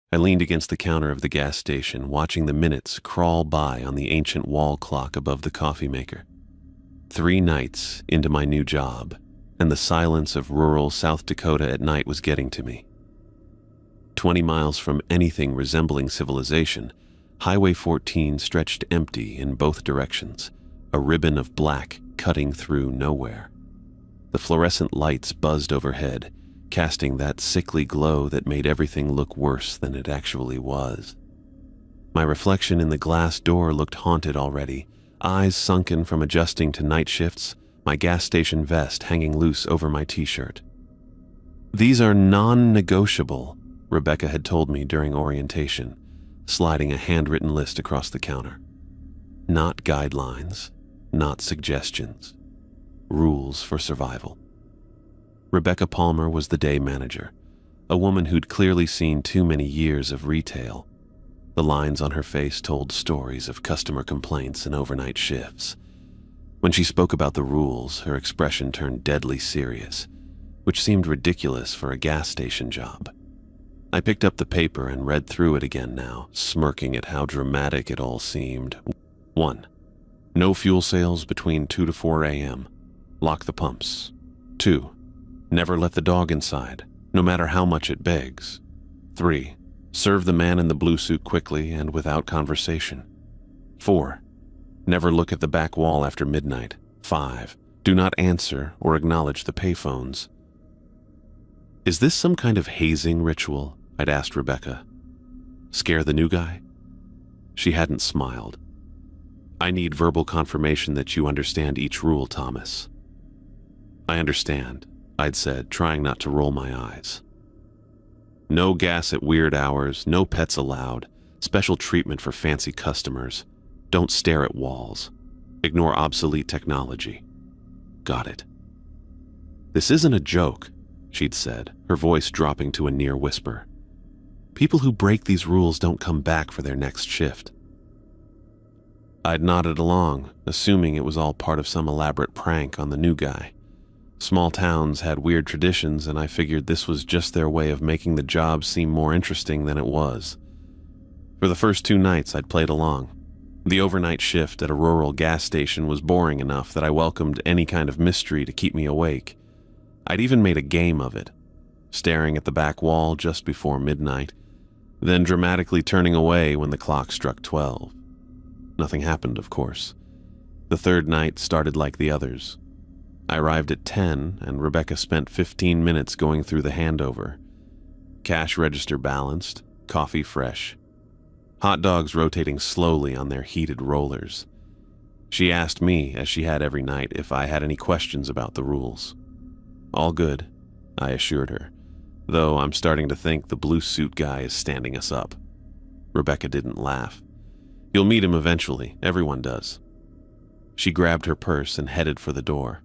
I leaned against the counter of the gas station, watching the minutes crawl by on the ancient wall clock above the coffee maker. 3 nights into my new job, and the silence of rural South Dakota at night was getting to me. 20 miles from anything resembling civilization, Highway 14 stretched empty in both directions, a ribbon of black cutting through nowhere. The fluorescent lights buzzed overhead, casting that sickly glow that made everything look worse than it actually was. My reflection in the glass door looked haunted already, eyes sunken from adjusting to night shifts, my gas station vest hanging loose over my t-shirt. "These are non-negotiable," Rebecca had told me during orientation, sliding a handwritten list across the counter. Not guidelines, not suggestions. Rules for survival. Rebecca Palmer was the day manager, a woman who'd clearly seen too many years of retail. The lines on her face told stories of customer complaints and overnight shifts. When she spoke about the rules, her expression turned deadly serious, which seemed ridiculous for a gas station job. I picked up the paper and read through it again now, smirking at how dramatic it all seemed. 1. No fuel sales between 2 to 4 a.m. Lock the pumps. 2. Never let the dog inside, no matter how much it begs. 3. Serve the man in the blue suit quickly and without conversation. 4. Never look at the back wall after midnight. 5. Do not answer or acknowledge the payphones. "Is this some kind of hazing ritual?" I'd asked Rebecca. "Scare the new guy?" She hadn't smiled. "I need verbal confirmation that you understand each rule, Thomas." "I understand," I'd said, trying not to roll my eyes. No gas at weird hours, no pets allowed, special treatment for fancy customers. Don't stare at walls. Ignore obsolete technology. Got it. "This isn't a joke," she'd said, her voice dropping to a near whisper. "People who break these rules don't come back for their next shift." I'd nodded along, assuming it was all part of some elaborate prank on the new guy. Small towns had weird traditions, and I figured this was just their way of making the job seem more interesting than it was. For the first 2 nights, I'd played along. The overnight shift at a rural gas station was boring enough that I welcomed any kind of mystery to keep me awake. I'd even made a game of it, staring at the back wall just before midnight, then dramatically turning away when the clock struck 12. Nothing happened, of course. The 3rd night started like the others. I arrived at 10, and Rebecca spent 15 minutes going through the handover. Cash register balanced, coffee fresh. Hot dogs rotating slowly on their heated rollers. She asked me, as she had every night, if I had any questions about the rules. "All good," I assured her, though I'm starting to think the blue suit guy is standing us up. Rebecca didn't laugh. "You'll meet him eventually, everyone does." She grabbed her purse and headed for the door.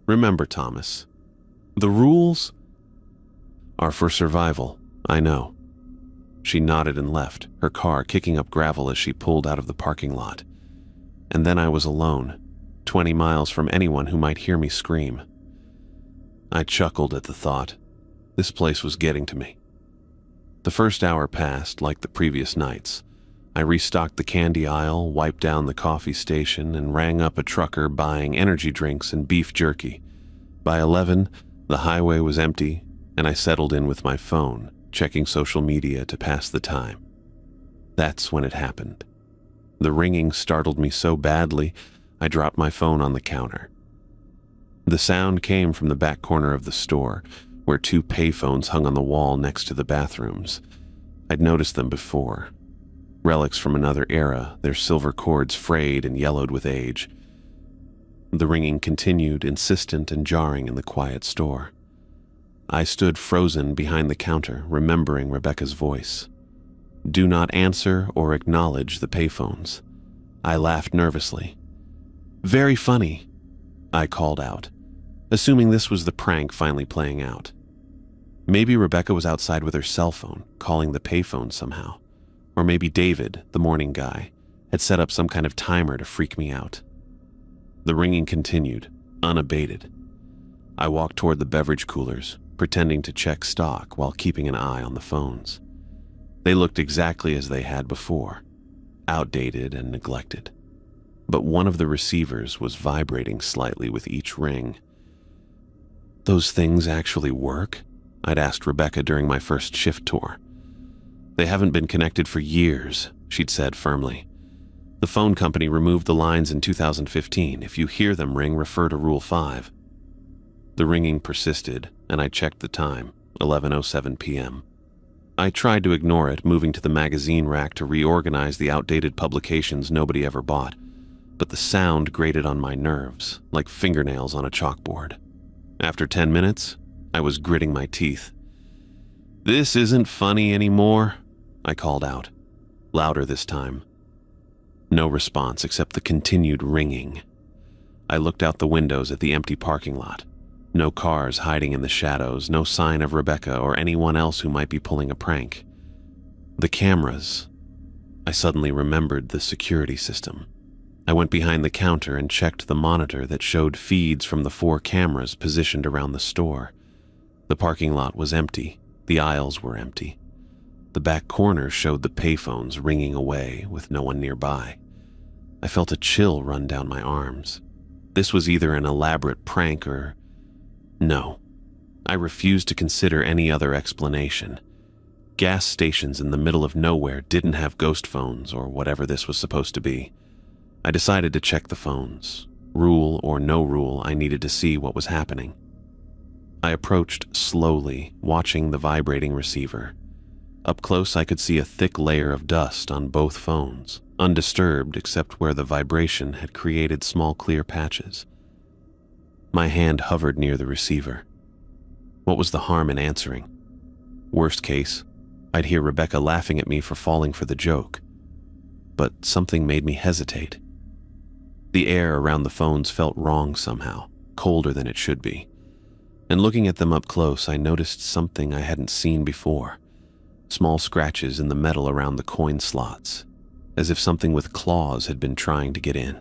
"Remember, Thomas, the rules are for survival, I know." She nodded and left, her car kicking up gravel as she pulled out of the parking lot. And then I was alone, 20 miles from anyone who might hear me scream. I chuckled at the thought. This place was getting to me. The first hour passed like the previous nights. I restocked the candy aisle, wiped down the coffee station, and rang up a trucker buying energy drinks and beef jerky. By 11, the highway was empty, and I settled in with my phone, checking social media to pass the time. That's when it happened. The ringing startled me so badly, I dropped my phone on the counter. The sound came from the back corner of the store, where 2 payphones hung on the wall next to the bathrooms. I'd noticed them before. Relics from another era, their silver cords frayed and yellowed with age. The ringing continued, insistent and jarring in the quiet store. I stood frozen behind the counter, remembering Rebecca's voice. Do not answer or acknowledge the payphones. I laughed nervously. "Very funny," I called out, assuming this was the prank finally playing out. Maybe Rebecca was outside with her cell phone, calling the payphone somehow. Or maybe David, the morning guy, had set up some kind of timer to freak me out. The ringing continued, unabated. I walked toward the beverage coolers, pretending to check stock while keeping an eye on the phones. They looked exactly as they had before, outdated and neglected. But one of the receivers was vibrating slightly with each ring. "Those things actually work?" I'd asked Rebecca during my first shift tour. "They haven't been connected for years," she'd said firmly. "The phone company removed the lines in 2015. If you hear them ring, refer to Rule 5. The ringing persisted, and I checked the time, 11:07 p.m. I tried to ignore it, moving to the magazine rack to reorganize the outdated publications nobody ever bought, but the sound grated on my nerves, like fingernails on a chalkboard. After 10 minutes, I was gritting my teeth. "This isn't funny anymore," I called out, louder this time. No response except the continued ringing. I looked out the windows at the empty parking lot. No cars hiding in the shadows, no sign of Rebecca or anyone else who might be pulling a prank. The cameras. I suddenly remembered the security system. I went behind the counter and checked the monitor that showed feeds from the 4 cameras positioned around the store. The parking lot was empty. The aisles were empty. The back corner showed the payphones ringing away with no one nearby. I felt a chill run down my arms. This was either an elaborate prank or... No. I refused to consider any other explanation. Gas stations in the middle of nowhere didn't have ghost phones or whatever this was supposed to be. I decided to check the phones. Rule or no rule, I needed to see what was happening. I approached slowly, watching the vibrating receiver. Up close, I could see a thick layer of dust on both phones, undisturbed except where the vibration had created small clear patches. My hand hovered near the receiver. What was the harm in answering? Worst case, I'd hear Rebecca laughing at me for falling for the joke. But something made me hesitate. The air around the phones felt wrong somehow, colder than it should be. And looking at them up close, I noticed something I hadn't seen before. Small scratches in the metal around the coin slots, as if something with claws had been trying to get in.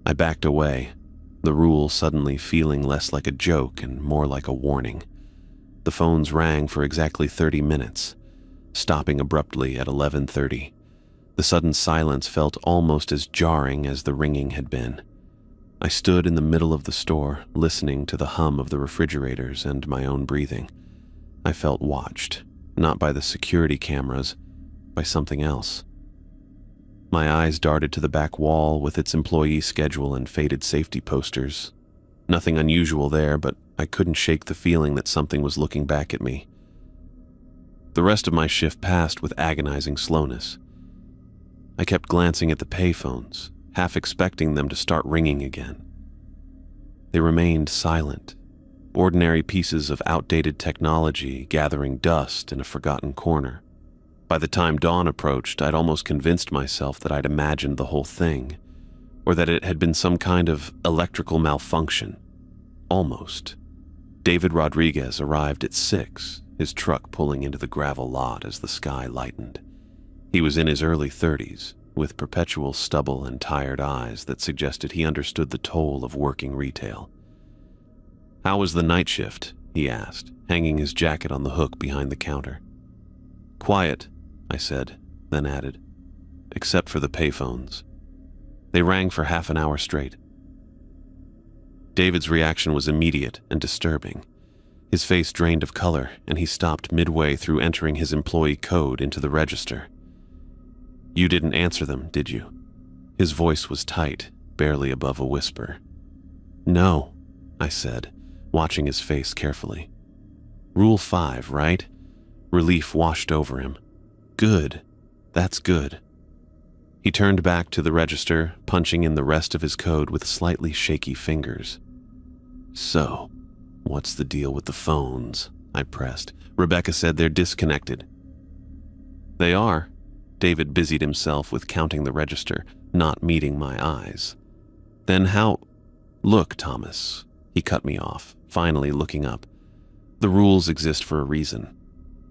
I backed away, the rule suddenly feeling less like a joke and more like a warning. The phones rang for exactly 30 minutes, stopping abruptly at 11:30. The sudden silence felt almost as jarring as the ringing had been. I stood in the middle of the store, listening to the hum of the refrigerators and my own breathing. I felt watched, not by the security cameras, by something else. My eyes darted to the back wall with its employee schedule and faded safety posters. Nothing unusual there, but I couldn't shake the feeling that something was looking back at me. The rest of my shift passed with agonizing slowness. I kept glancing at the payphones, half expecting them to start ringing again. They remained silent, ordinary pieces of outdated technology gathering dust in a forgotten corner. By the time dawn approached, I'd almost convinced myself that I'd imagined the whole thing, or that it had been some kind of electrical malfunction. Almost. David Rodriguez arrived at 6, his truck pulling into the gravel lot as the sky lightened. He was in his early 30s, with perpetual stubble and tired eyes that suggested he understood the toll of working retail. "How was the night shift?" he asked, hanging his jacket on the hook behind the counter. "Quiet," I said, then added, "except for the payphones. They rang for half an hour straight." David's reaction was immediate and disturbing. His face drained of color, and he stopped midway through entering his employee code into the register. "You didn't answer them, did you?" His voice was tight, barely above a whisper. "No," I said, watching his face carefully. "Rule 5, right?" Relief washed over him. "Good. That's good." He turned back to the register, punching in the rest of his code with slightly shaky fingers. "So, what's the deal with the phones?" I pressed. "Rebecca said they're disconnected." "They are." David busied himself with counting the register, not meeting my eyes. "Then how—" "Look, Thomas," he cut me off, finally looking up. "The rules exist for a reason.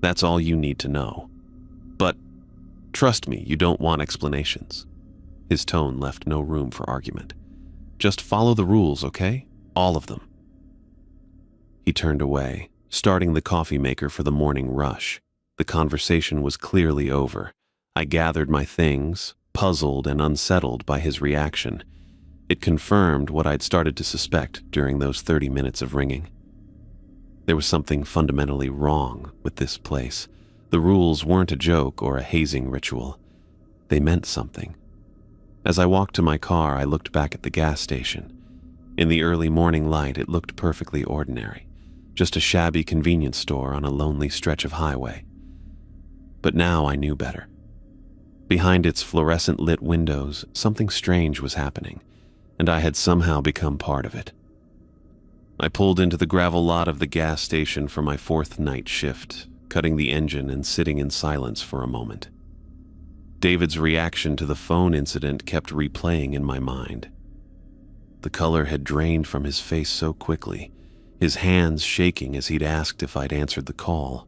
That's all you need to know. But trust me, you don't want explanations." His tone left no room for argument. "Just follow the rules, okay? All of them." He turned away, starting the coffee maker for the morning rush. The conversation was clearly over. I gathered my things, puzzled and unsettled by his reaction. It confirmed what I'd started to suspect during those 30 minutes of ringing. There was something fundamentally wrong with this place. The rules weren't a joke or a hazing ritual. They meant something. As I walked to my car, I looked back at the gas station. In the early morning light, it looked perfectly ordinary, just a shabby convenience store on a lonely stretch of highway. But now I knew better. Behind its fluorescent-lit windows, something strange was happening, and I had somehow become part of it. I pulled into the gravel lot of the gas station for my 4th night shift, cutting the engine and sitting in silence for a moment. David's reaction to the phone incident kept replaying in my mind. The color had drained from his face so quickly, his hands shaking as he'd asked if I'd answered the call.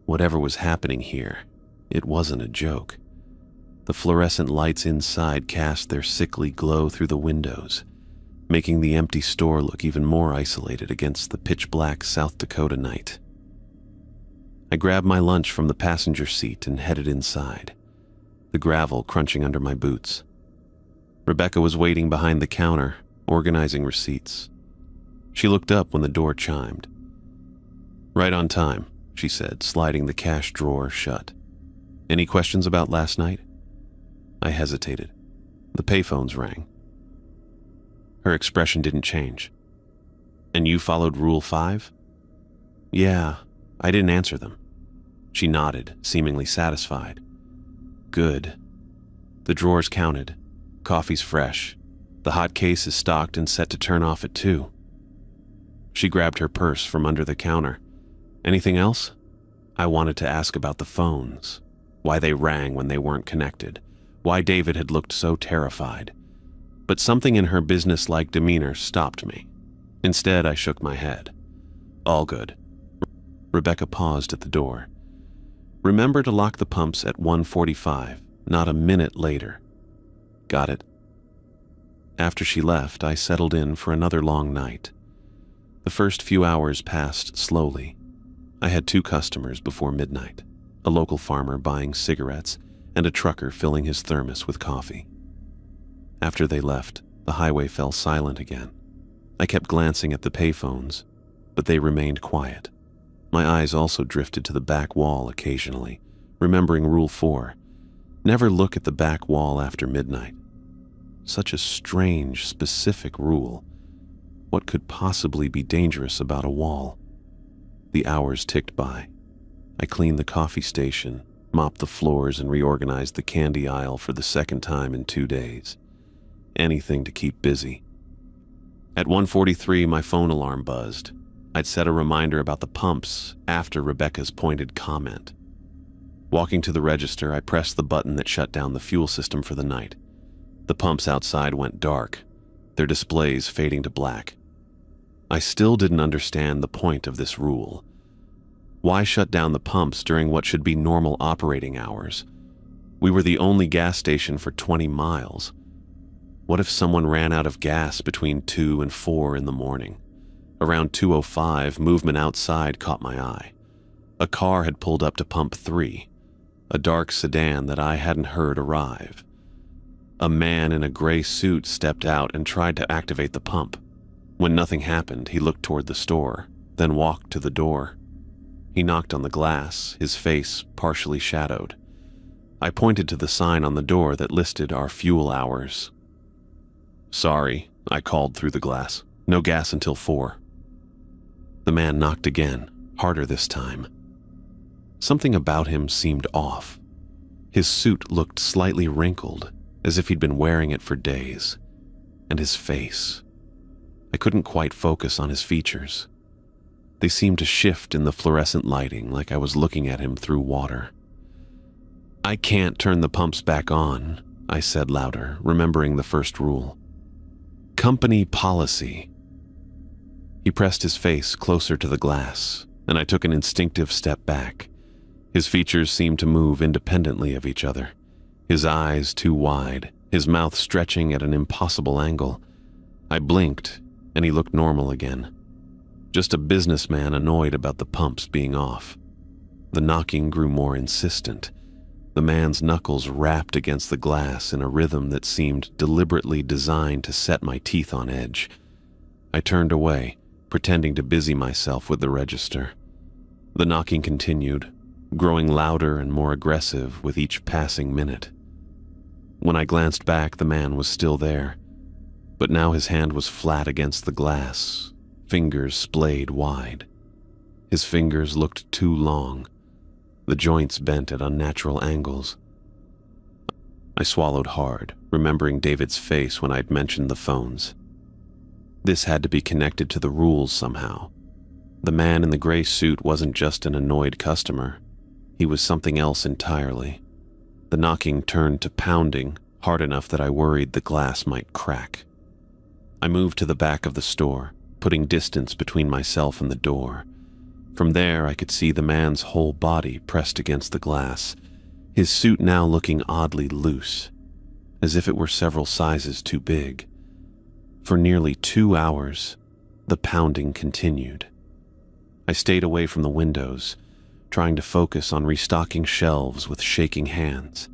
Whatever was happening here, it wasn't a joke. The fluorescent lights inside cast their sickly glow through the windows, making the empty store look even more isolated against the pitch-black South Dakota night. I grabbed my lunch from the passenger seat and headed inside, the gravel crunching under my boots. Rebecca was waiting behind the counter, organizing receipts. She looked up when the door chimed. "Right on time," she said, sliding the cash drawer shut. "Any questions about last night?" I hesitated. The payphones rang. Her expression didn't change. "And you followed Rule 5? "Yeah, I didn't answer them." She nodded, seemingly satisfied. "Good. The drawers counted. Coffee's fresh. The hot case is stocked and set to turn off at 2. She grabbed her purse from under the counter. "Anything else?" I wanted to ask about the phones, why they rang when they weren't connected, why David had looked so terrified. But something in her business-like demeanor stopped me. Instead, I shook my head. "All good." Rebecca paused at the door. "Remember to lock the pumps at 1:45, not a minute later." "Got it." After she left, I settled in for another long night. The first few hours passed slowly. I had 2 customers before midnight, a local farmer buying cigarettes and a trucker filling his thermos with coffee. After they left, the highway fell silent again. I kept glancing at the payphones, but they remained quiet. My eyes also drifted to the back wall occasionally, remembering Rule 4, never look at the back wall after midnight. Such a strange, specific rule. What could possibly be dangerous about a wall? The hours ticked by. I cleaned the coffee station, mopped the floors, and reorganized the candy aisle for the 2nd time in 2 days. Anything to keep busy. At 1:43, my phone alarm buzzed. I'd set a reminder about the pumps after Rebecca's pointed comment. Walking to the register, I pressed the button that shut down the fuel system for the night. The pumps outside went dark, their displays fading to black. I still didn't understand the point of this rule. Why shut down the pumps during what should be normal operating hours? We were the only gas station for 20 miles. What if someone ran out of gas between 2 and 4 in the morning? Around 2:05, movement outside caught my eye. A car had pulled up to pump 3, a dark sedan that I hadn't heard arrive. A man in a gray suit stepped out and tried to activate the pump. When nothing happened, he looked toward the store, then walked to the door. He knocked on the glass, his face partially shadowed. I pointed to the sign on the door that listed our fuel hours. "Sorry," I called through the glass. "No gas until 4. The man knocked again, harder this time. Something about him seemed off. His suit looked slightly wrinkled, as if he'd been wearing it for days. And his face. I couldn't quite focus on his features. They seemed to shift in the fluorescent lighting like I was looking at him through water. "I can't turn the pumps back on," I said louder, remembering the first rule. "Company policy." He pressed his face closer to the glass, and I took an instinctive step back. His features seemed to move independently of each other. His eyes too wide, his mouth stretching at an impossible angle. I blinked, and he looked normal again. Just a businessman annoyed about the pumps being off. The knocking grew more insistent. The man's knuckles rapped against the glass in a rhythm that seemed deliberately designed to set my teeth on edge. I turned away, pretending to busy myself with the register. The knocking continued, growing louder and more aggressive with each passing minute. When I glanced back, the man was still there, but now his hand was flat against the glass, fingers splayed wide. His fingers looked too long, the joints bent at unnatural angles. I swallowed hard, remembering David's face when I'd mentioned the phones. This had to be connected to the rules somehow. The man in the gray suit wasn't just an annoyed customer. He was something else entirely. The knocking turned to pounding, hard enough that I worried the glass might crack. I moved to the back of the store, putting distance between myself and the door. From there, I could see the man's whole body pressed against the glass, his suit now looking oddly loose, as if it were several sizes too big. For nearly 2 hours, the pounding continued. I stayed away from the windows, trying to focus on restocking shelves with shaking hands.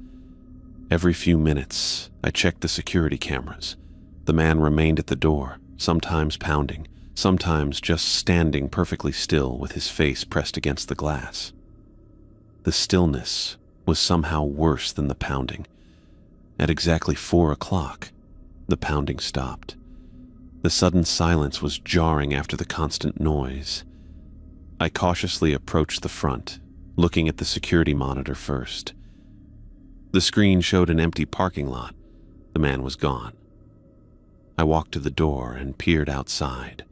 Every few minutes, I checked the security cameras. The man remained at the door, sometimes pounding, sometimes just standing perfectly still with his face pressed against the glass. The stillness was somehow worse than the pounding. At exactly 4 o'clock, the pounding stopped. The sudden silence was jarring after the constant noise. I cautiously approached the front, looking at the security monitor first. The screen showed an empty parking lot. The man was gone. I walked to the door and peered outside.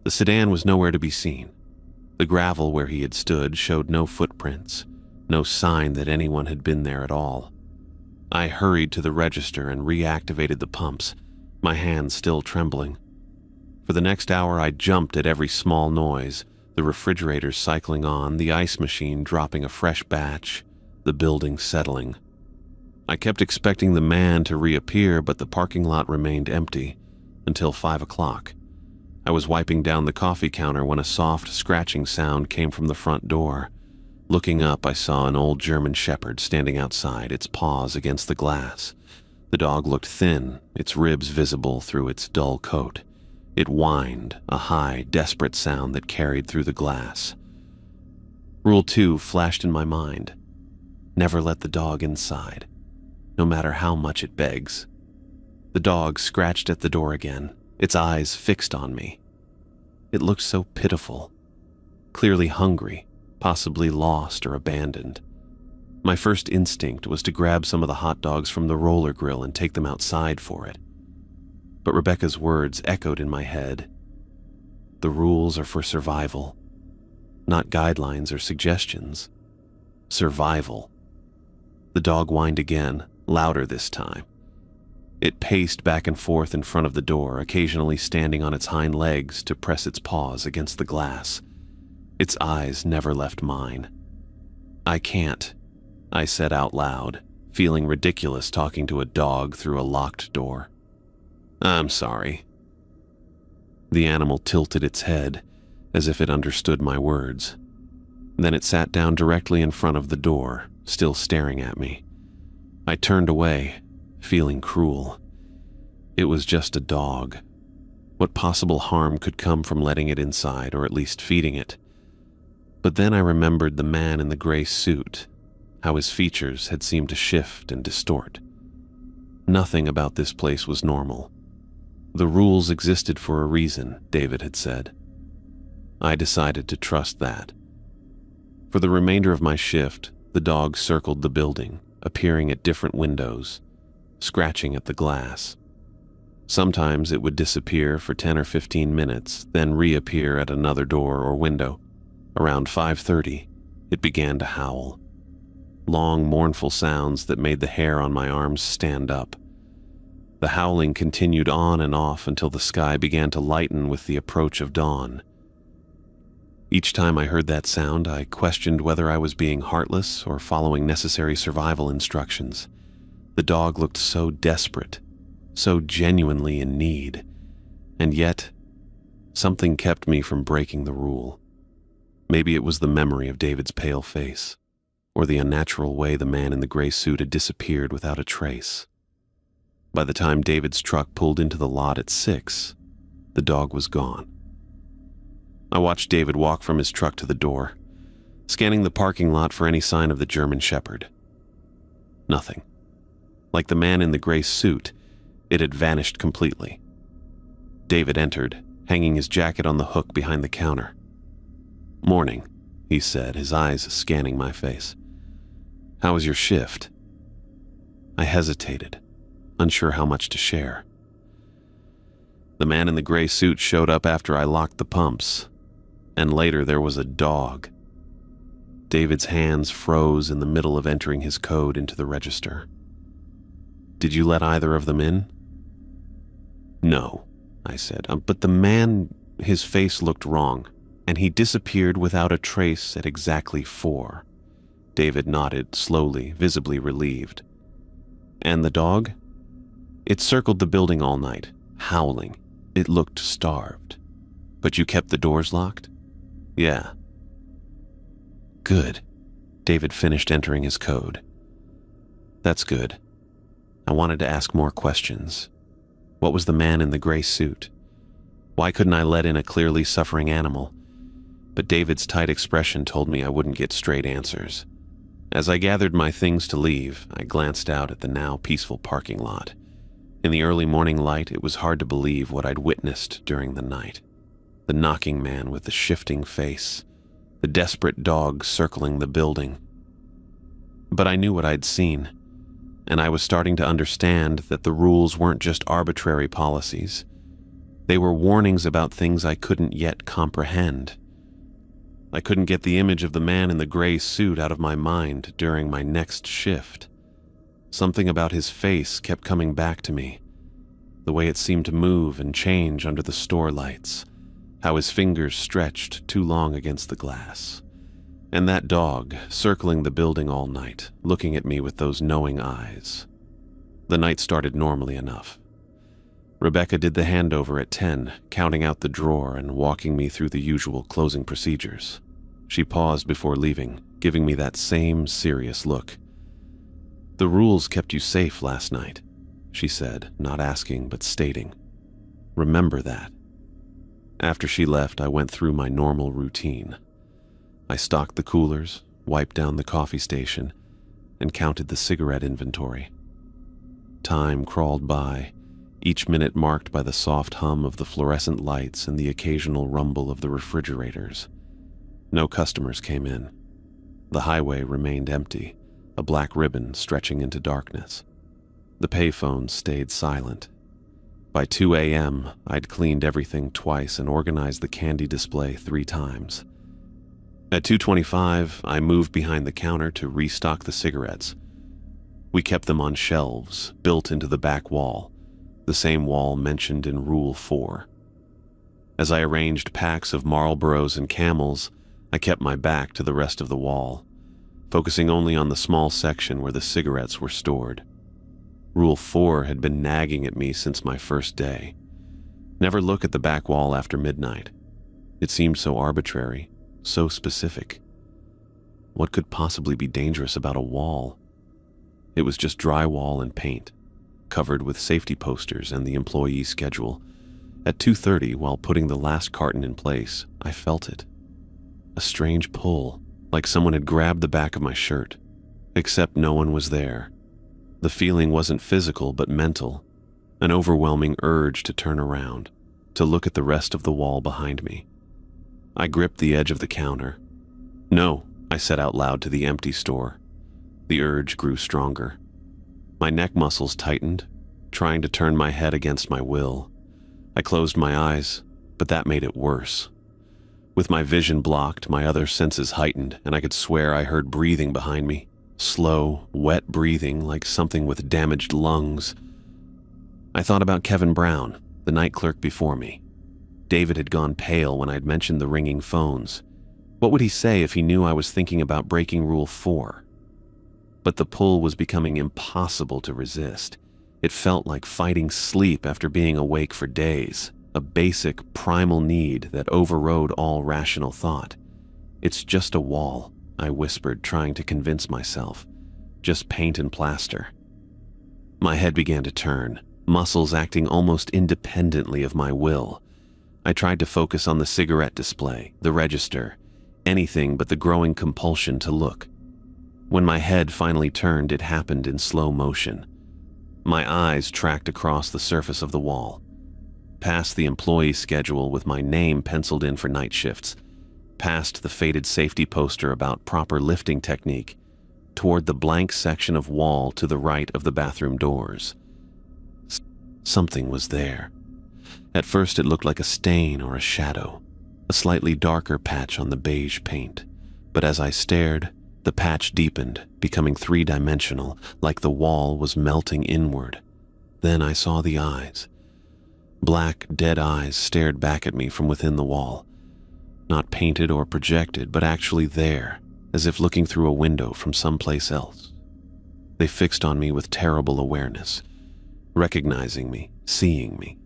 The sedan was nowhere to be seen. The gravel where he had stood showed no footprints, no sign that anyone had been there at all. I hurried to the register and reactivated the pumps, my hands still trembling. For the next hour, I jumped at every small noise, the refrigerator cycling on, the ice machine dropping a fresh batch, the building settling. I kept expecting the man to reappear, but the parking lot remained empty until 5 o'clock. I was wiping down the coffee counter when a soft scratching sound came from the front door. Looking up, I saw an old German shepherd standing outside, its paws against the glass. The dog looked thin, its ribs visible through its dull coat. It whined, a high, desperate sound that carried through the glass. Rule 2 flashed in my mind. Never let the dog inside, no matter how much it begs. The dog scratched at the door again, its eyes fixed on me. It looked so pitiful, clearly hungry, possibly lost or abandoned. My first instinct was to grab some of the hot dogs from the roller grill and take them outside for it. But Rebecca's words echoed in my head. The rules are for survival, not guidelines or suggestions. Survival. The dog whined again, louder this time. It paced back and forth in front of the door, occasionally standing on its hind legs to press its paws against the glass. Its eyes never left mine. I can't, I said out loud, feeling ridiculous talking to a dog through a locked door. I'm sorry. The animal tilted its head, as if it understood my words. Then it sat down directly in front of the door, still staring at me. I turned away, feeling cruel. It was just a dog. What possible harm could come from letting it inside, or at least feeding it? But then I remembered the man in the gray suit, how his features had seemed to shift and distort. Nothing about this place was normal. The rules existed for a reason, David had said. I decided to trust that. For the remainder of my shift, the dog circled the building, appearing at different windows, scratching at the glass. Sometimes it would disappear for 10 or 15 minutes, then reappear at another door or window. Around 5:30, it began to howl. Long, mournful sounds that made the hair on my arms stand up. The howling continued on and off until the sky began to lighten with the approach of dawn. Each time I heard that sound, I questioned whether I was being heartless or following necessary survival instructions. The dog looked so desperate, so genuinely in need, and yet something kept me from breaking the rule. Maybe it was the memory of David's pale face, or the unnatural way the man in the gray suit had disappeared without a trace. By the time David's truck pulled into the lot at 6, the dog was gone. I watched David walk from his truck to the door, scanning the parking lot for any sign of the German Shepherd. Nothing. Like the man in the gray suit, it had vanished completely. David entered, hanging his jacket on the hook behind the counter. "Morning," he said, his eyes scanning my face. "How was your shift?" I hesitated, unsure how much to share. The man in the gray suit showed up after I locked the pumps, and later there was a dog. David's hands froze in the middle of entering his code into the register. "Did you let either of them in?" "No," I said, "but the man, his face looked wrong, and he disappeared without a trace at exactly 4. David nodded slowly, visibly relieved. "And the dog?" "It circled the building all night, howling. It looked starved." "But you kept the doors locked?" "Yeah." "Good." David finished entering his code. "That's good." I wanted to ask more questions. What was the man in the gray suit? Why couldn't I let in a clearly suffering animal? But David's tight expression told me I wouldn't get straight answers. As I gathered my things to leave, I glanced out at the now peaceful parking lot. In the early morning light, it was hard to believe what I'd witnessed during the night. The knocking man with the shifting face, the desperate dog circling the building. But I knew what I'd seen, and I was starting to understand that the rules weren't just arbitrary policies. They were warnings about things I couldn't yet comprehend. I couldn't get the image of the man in the gray suit out of my mind during my next shift. Something about his face kept coming back to me. The way it seemed to move and change under the store lights. How his fingers stretched too long against the glass. And that dog circling the building all night, looking at me with those knowing eyes. The night started normally enough. Rebecca did the handover at 10, counting out the drawer and walking me through the usual closing procedures. She paused before leaving, giving me that same serious look. "The rules kept you safe last night," she said, not asking but stating. "Remember that." After she left, I went through my normal routine. I stocked the coolers, wiped down the coffee station, and counted the cigarette inventory. Time crawled by, each minute marked by the soft hum of the fluorescent lights and the occasional rumble of the refrigerators. No customers came in. The highway remained empty, a black ribbon stretching into darkness. The payphones stayed silent. By 2 a.m., I'd cleaned everything twice and organized the candy display 3 times. At 2:25, I moved behind the counter to restock the cigarettes. We kept them on shelves, built into the back wall, the same wall mentioned in Rule 4. As I arranged packs of Marlboros and Camels, I kept my back to the rest of the wall, focusing only on the small section where the cigarettes were stored. Rule 4 had been nagging at me since my first day. Never look at the back wall after midnight. It seemed so arbitrary, so specific. What could possibly be dangerous about a wall? It was just drywall and paint, covered with safety posters and the employee schedule. At 2:30, while putting the last carton in place, I felt it. A strange pull, like someone had grabbed the back of my shirt, except no one was there. The feeling wasn't physical but mental, an overwhelming urge to turn around, to look at the rest of the wall behind me. I gripped the edge of the counter. "No," I said out loud to the empty store. The urge grew stronger. My neck muscles tightened, trying to turn my head against my will. I closed my eyes, but that made it worse. With my vision blocked, my other senses heightened, and I could swear I heard breathing behind me. Slow, wet breathing like something with damaged lungs. I thought about Kevin Brown, the night clerk before me. David had gone pale when I'd mentioned the ringing phones. What would he say if he knew I was thinking about breaking Rule 4? But the pull was becoming impossible to resist. It felt like fighting sleep after being awake for days, a basic, primal need that overrode all rational thought. "It's just a wall," I whispered, trying to convince myself. "Just paint and plaster." My head began to turn, muscles acting almost independently of my will. I tried to focus on the cigarette display, the register, anything but the growing compulsion to look. When my head finally turned, it happened in slow motion. My eyes tracked across the surface of the wall, past the employee schedule with my name penciled in for night shifts, past the faded safety poster about proper lifting technique, toward the blank section of wall to the right of the bathroom doors. Something was there. At first it looked like a stain or a shadow, a slightly darker patch on the beige paint, but as I stared, the patch deepened, becoming three-dimensional, like the wall was melting inward. Then I saw the eyes. Black, dead eyes stared back at me from within the wall. Not painted or projected, but actually there, as if looking through a window from someplace else. They fixed on me with terrible awareness, recognizing me, seeing me.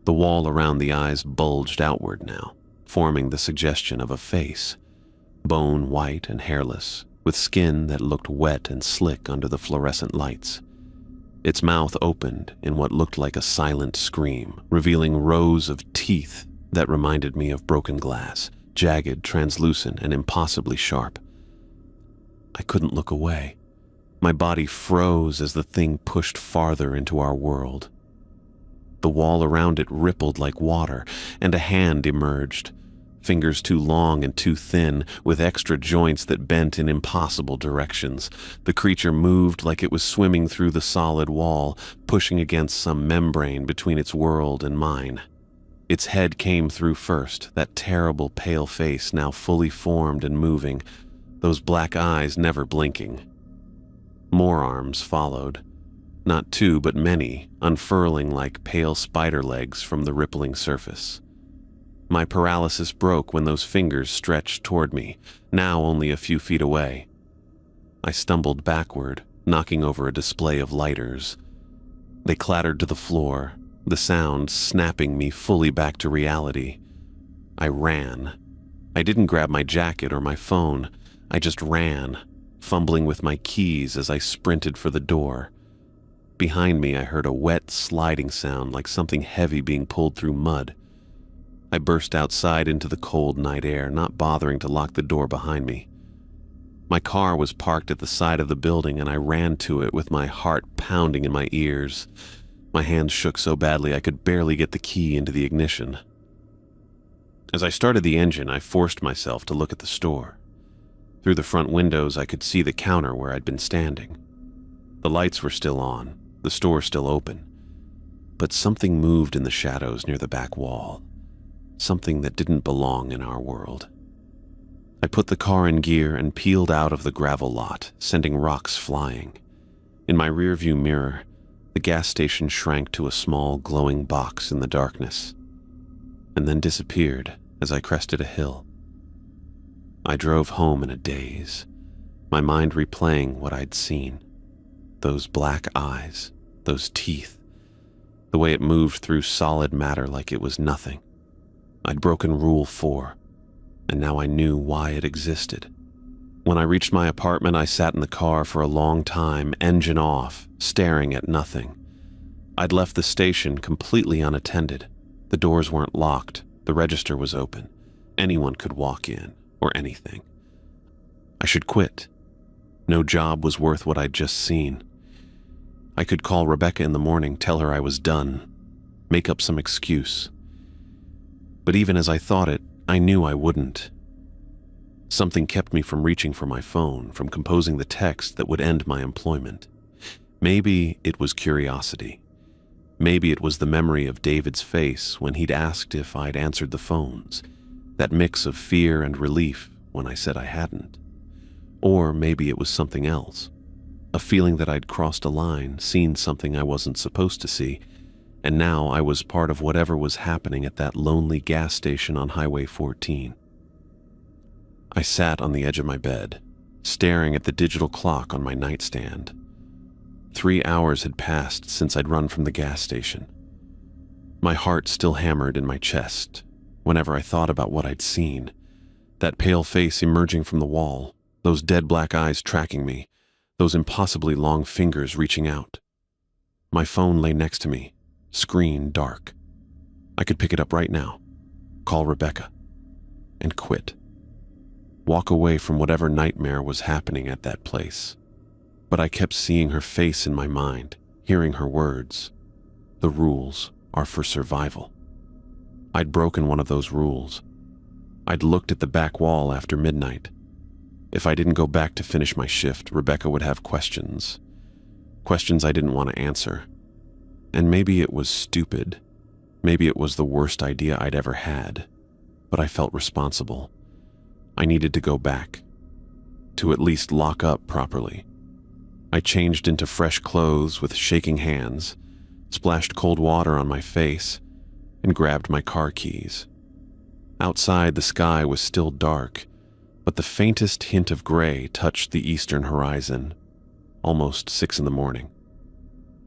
The wall around the eyes bulged outward now, forming the suggestion of a face, bone white and hairless, with skin that looked wet and slick under the fluorescent lights. Its mouth opened in what looked like a silent scream, revealing rows of teeth that reminded me of broken glass, jagged, translucent, and impossibly sharp. I couldn't look away. My body froze as the thing pushed farther into our world. The wall around it rippled like water, and a hand emerged, fingers too long and too thin, with extra joints that bent in impossible directions. The creature moved like it was swimming through the solid wall, pushing against some membrane between its world and mine. Its head came through first, that terrible pale face now fully formed and moving, those black eyes never blinking. More arms followed. Not two, but many, unfurling like pale spider legs from the rippling surface. My paralysis broke when those fingers stretched toward me, now only a few feet away. I stumbled backward, knocking over a display of lighters. They clattered to the floor, the sound snapping me fully back to reality. I ran. I didn't grab my jacket or my phone. I just ran, fumbling with my keys as I sprinted for the door. Behind me, I heard a wet, sliding sound like something heavy being pulled through mud. I burst outside into the cold night air, not bothering to lock the door behind me. My car was parked at the side of the building, and I ran to it with my heart pounding in my ears. My hands shook so badly I could barely get the key into the ignition. As I started the engine, I forced myself to look at the store. Through the front windows, I could see the counter where I'd been standing. The lights were still on, the store still open. But something moved in the shadows near the back wall. Something that didn't belong in our world. I put the car in gear and peeled out of the gravel lot, sending rocks flying. In my rearview mirror, the gas station shrank to a small, glowing box in the darkness, and then disappeared as I crested a hill. I drove home in a daze, my mind replaying what I'd seen. Those black eyes, those teeth, the way it moved through solid matter like it was nothing. I'd broken Rule 4, and now I knew why it existed. When I reached my apartment, I sat in the car for a long time, engine off, staring at nothing. I'd left the station completely unattended. The doors weren't locked, the register was open. Anyone could walk in, or anything. I should quit. No job was worth what I'd just seen. I could call Rebecca in the morning, tell her I was done, make up some excuse. But even as I thought it, I knew I wouldn't. Something kept me from reaching for my phone, from composing the text that would end my employment. Maybe it was curiosity. Maybe it was the memory of David's face when he'd asked if I'd answered the phones, that mix of fear and relief when I said I hadn't. Or maybe it was something else, a feeling that I'd crossed a line, seen something I wasn't supposed to see, and now I was part of whatever was happening at that lonely gas station on Highway 14. I sat on the edge of my bed, staring at the digital clock on my nightstand. 3 hours had passed since I'd run from the gas station. My heart still hammered in my chest whenever I thought about what I'd seen, That pale face emerging from the wall, those dead black eyes tracking me, those impossibly long fingers reaching out. My phone lay next to me, screen dark. I could pick it up right now, call Rebecca, and quit. Walk away from whatever nightmare was happening at that place. But I kept seeing her face in my mind, hearing her words. The rules are for survival. I'd broken one of those rules. I'd looked at the back wall after midnight. If I didn't go back to finish my shift, Rebecca would have questions. Questions I didn't want to answer. And maybe it was stupid. Maybe it was the worst idea I'd ever had. But I felt responsible. I needed to go back. To at least lock up properly. I changed into fresh clothes with shaking hands, splashed cold water on my face, and grabbed my car keys. Outside, the sky was still dark, but the faintest hint of gray touched the eastern horizon. Almost 6 a.m.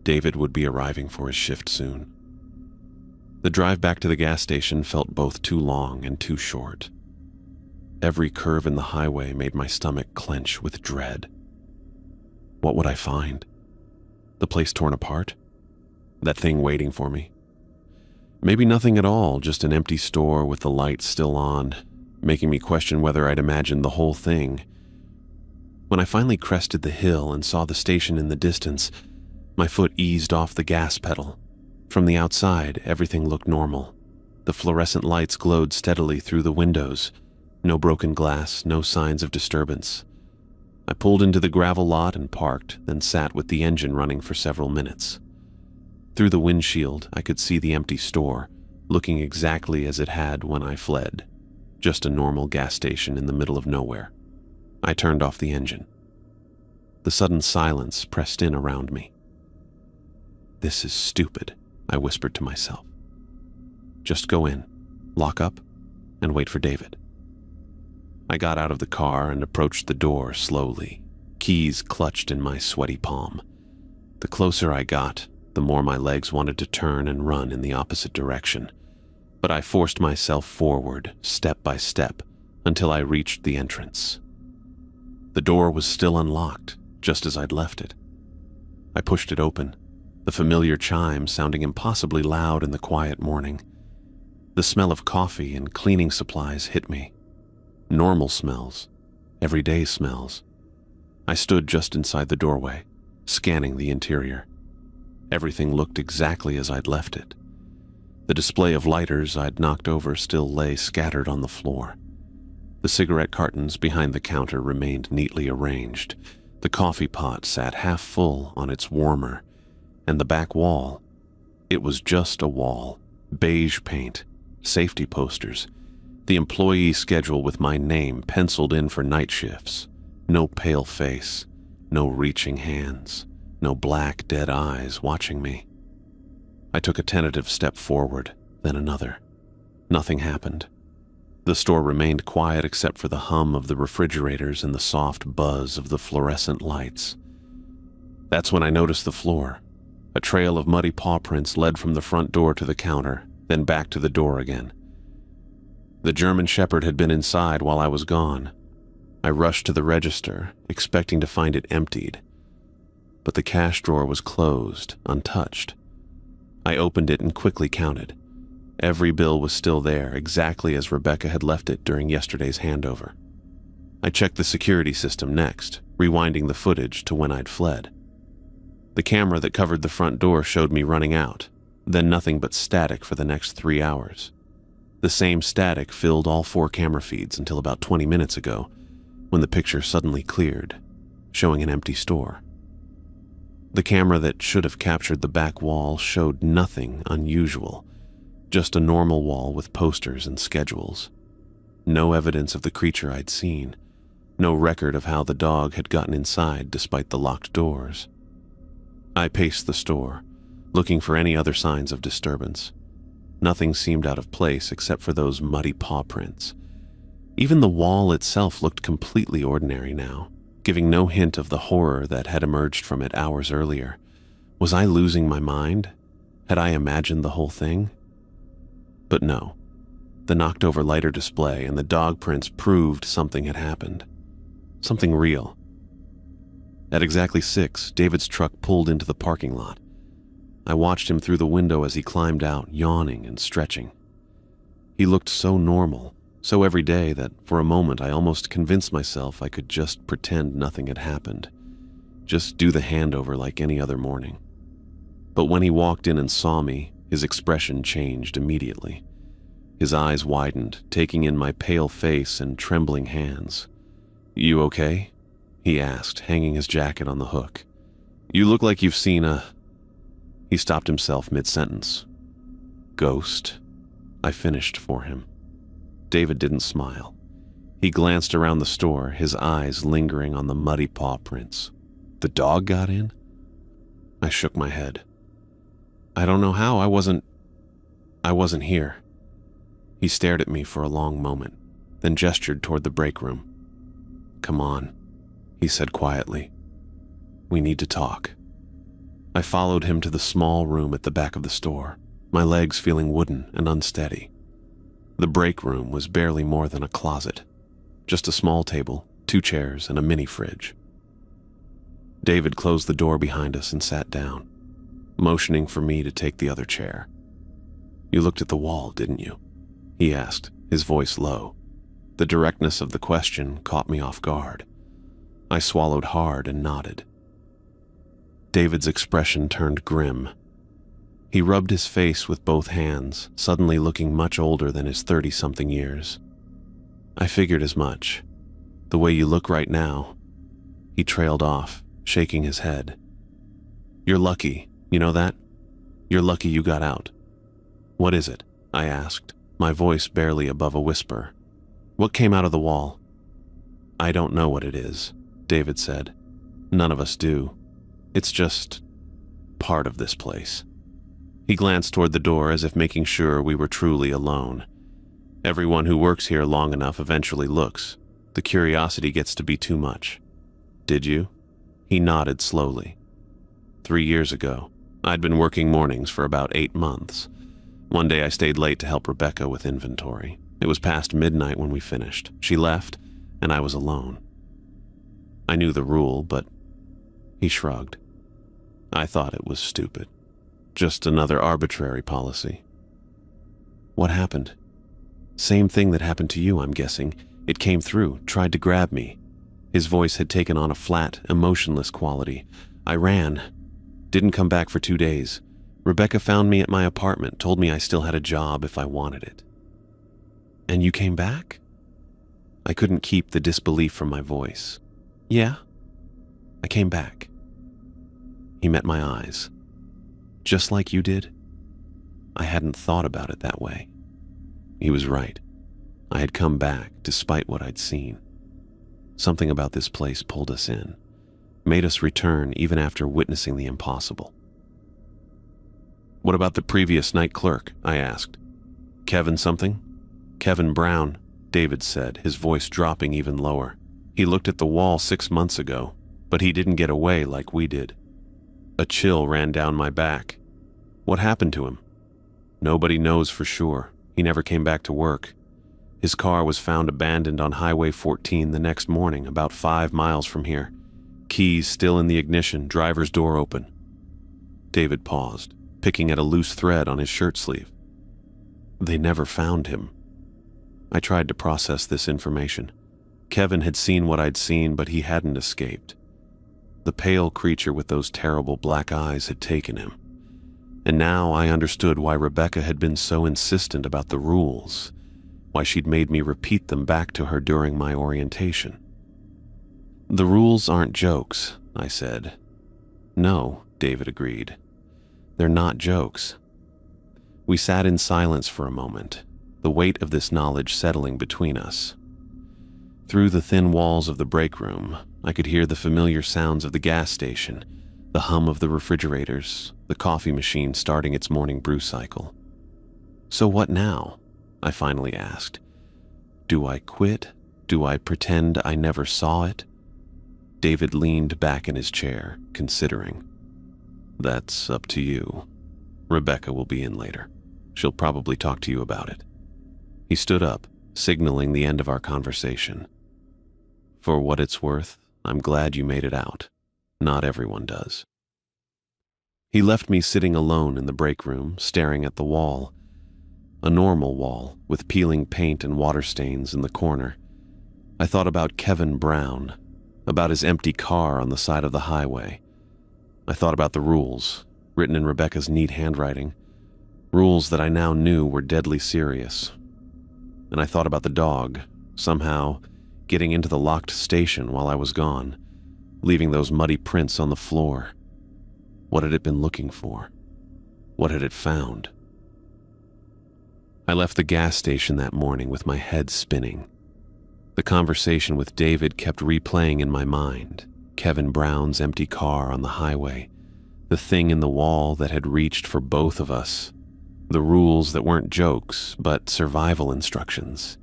David would be arriving for his shift soon. The drive back to the gas station felt both too long and too short. Every curve in the highway made my stomach clench with dread. What would I find? The place torn apart? That thing waiting for me? Maybe nothing at all, just an empty store with the lights still on, making me question whether I'd imagined the whole thing. When I finally crested the hill and saw the station in the distance, my foot eased off the gas pedal. From the outside, everything looked normal. The fluorescent lights glowed steadily through the windows. No broken glass, no signs of disturbance. I pulled into the gravel lot and parked, then sat with the engine running for several minutes. Through the windshield, I could see the empty store, looking exactly as it had when I fled. Just a normal gas station in the middle of nowhere. I turned off the engine. The sudden silence pressed in around me. "This is stupid," I whispered to myself. "Just go in, lock up, and wait for David." I got out of the car and approached the door slowly, keys clutched in my sweaty palm. The closer I got, the more my legs wanted to turn and run in the opposite direction. But I forced myself forward, step by step, until I reached the entrance. The door was still unlocked, just as I'd left it. I pushed it open, the familiar chime sounding impossibly loud in the quiet morning. The smell of coffee and cleaning supplies hit me. Normal smells, everyday smells. I stood just inside the doorway, scanning the interior. Everything looked exactly as I'd left it. The display of lighters I'd knocked over still lay scattered on the floor. The cigarette cartons behind the counter remained neatly arranged. The coffee pot sat half full on its warmer, and the back wall, it was just a wall, beige paint, safety posters, the employee schedule with my name penciled in for night shifts. No pale face, no reaching hands, no black, dead eyes watching me. I took a tentative step forward, then another. Nothing happened. The store remained quiet except for the hum of the refrigerators and the soft buzz of the fluorescent lights. That's when I noticed the floor. A trail of muddy paw prints led from the front door to the counter, then back to the door again. The German Shepherd had been inside while I was gone. I rushed to the register, expecting to find it emptied. But the cash drawer was closed, untouched. I opened it and quickly counted. Every bill was still there, exactly as Rebecca had left it during yesterday's handover. I checked the security system next, rewinding the footage to when I'd fled. The camera that covered the front door showed me running out, then nothing but static for the next 3 hours. The same static filled all 4 camera feeds until about 20 minutes ago, when the picture suddenly cleared, showing an empty store. The camera that should have captured the back wall showed nothing unusual, just a normal wall with posters and schedules. No evidence of the creature I'd seen, no record of how the dog had gotten inside despite the locked doors. I paced the store, looking for any other signs of disturbance. Nothing seemed out of place except for those muddy paw prints. Even the wall itself looked completely ordinary now, giving no hint of the horror that had emerged from it hours earlier. Was I losing my mind? Had I imagined the whole thing? But no. The knocked-over lighter display and the dog prints proved something had happened. Something real. At exactly 6, David's truck pulled into the parking lot. I watched him through the window as he climbed out, yawning and stretching. He looked so normal, so everyday that for a moment I almost convinced myself I could just pretend nothing had happened. Just do the handover like any other morning. But when he walked in and saw me, his expression changed immediately. His eyes widened, taking in my pale face and trembling hands. "You okay?" he asked, hanging his jacket on the hook. "You look like you've seen a..." He stopped himself mid-sentence. "Ghost?" I finished for him. David didn't smile. He glanced around the store, his eyes lingering on the muddy paw prints. "The dog got in?" I shook my head. "I don't know how. I wasn't here." He stared at me for a long moment, then gestured toward the break room. "Come on," he said quietly. "We need to talk." I followed him to the small room at the back of the store, my legs feeling wooden and unsteady. The break room was barely more than a closet, just a small table, 2 chairs, and a mini fridge. David closed the door behind us and sat down, motioning for me to take the other chair. "You looked at the wall, didn't you?" he asked, his voice low. The directness of the question caught me off guard. I swallowed hard and nodded. David's expression turned grim. He rubbed his face with both hands, suddenly looking much older than his 30-something years. "I figured as much. The way you look right now." He trailed off, shaking his head. "You're lucky, you know that? You're lucky you got out." "What is it?" I asked, my voice barely above a whisper. "What came out of the wall?" "I don't know what it is," David said. "None of us do. It's just part of this place." He glanced toward the door as if making sure we were truly alone. Everyone who works here long enough eventually looks. The curiosity gets to be too much. "Did you?" He nodded slowly. 3 years ago, I'd been working mornings for about 8 months. One day I stayed late to help Rebecca with inventory. It was past midnight when we finished. She left, and I was alone. I knew the rule, but he shrugged. I thought it was stupid. Just another arbitrary policy. "What happened?" "Same thing that happened to you, I'm guessing. It came through, tried to grab me." His voice had taken on a flat, emotionless quality. "I ran. Didn't come back for 2 days. Rebecca found me at my apartment, told me I still had a job if I wanted it." "And you came back?" I couldn't keep the disbelief from my voice. "Yeah, I came back." He met my eyes. "Just like you did?" I hadn't thought about it that way. He was right. I had come back despite what I'd seen. Something about this place pulled us in, made us return even after witnessing the impossible. "What about the previous night clerk?" I asked. "Kevin something?" "Kevin Brown," David said, his voice dropping even lower. "He looked at the wall 6 months ago, but he didn't get away like we did." A chill ran down my back. "What happened to him?" "Nobody knows for sure. He never came back to work. His car was found abandoned on Highway 14 the next morning, about 5 miles from here. Keys still in the ignition, driver's door open." David paused, picking at a loose thread on his shirt sleeve. "They never found him." I tried to process this information. Kevin had seen what I'd seen, but he hadn't escaped. The pale creature with those terrible black eyes had taken him. And now I understood why Rebecca had been so insistent about the rules, why she'd made me repeat them back to her during my orientation. "The rules aren't jokes," I said. "No," David agreed. "They're not jokes." We sat in silence for a moment, the weight of this knowledge settling between us. Through the thin walls of the break room, I could hear the familiar sounds of the gas station, the hum of the refrigerators, the coffee machine starting its morning brew cycle. "So what now?" I finally asked. "Do I quit? Do I pretend I never saw it?" David leaned back in his chair, considering. "That's up to you. Rebecca will be in later. She'll probably talk to you about it." He stood up, signaling the end of our conversation. For what it's worth, I'm glad you made it out. Not everyone does. He left me sitting alone in the break room, staring at the wall. A normal wall, with peeling paint and water stains in the corner. I thought about Kevin Brown, about his empty car on the side of the highway. I thought about the rules, written in Rebecca's neat handwriting, rules that I now knew were deadly serious. And I thought about the dog, somehow getting into the locked station while I was gone, leaving those muddy prints on the floor. What had it been looking for? What had it found? I left the gas station that morning with my head spinning. The conversation with David kept replaying in my mind. Kevin Brown's empty car on the highway, the thing in the wall that had reached for both of us, the rules that weren't jokes, but survival instructions.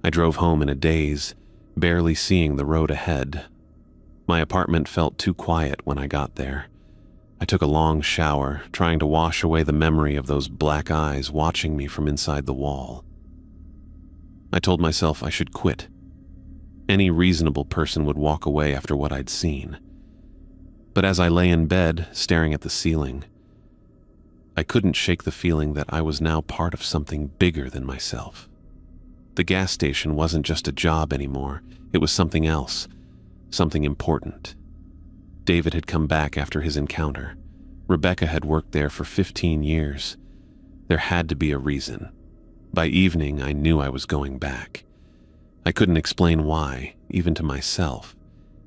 I drove home in a daze, barely seeing the road ahead. My apartment felt too quiet when I got there. I took a long shower, trying to wash away the memory of those black eyes watching me from inside the wall. I told myself I should quit. Any reasonable person would walk away after what I'd seen. But as I lay in bed, staring at the ceiling, I couldn't shake the feeling that I was now part of something bigger than myself. The gas station wasn't just a job anymore. It was something else, something important. David had come back after his encounter. Rebecca had worked there for 15 years. There had to be a reason. By evening, I knew I was going back. I couldn't explain why, even to myself.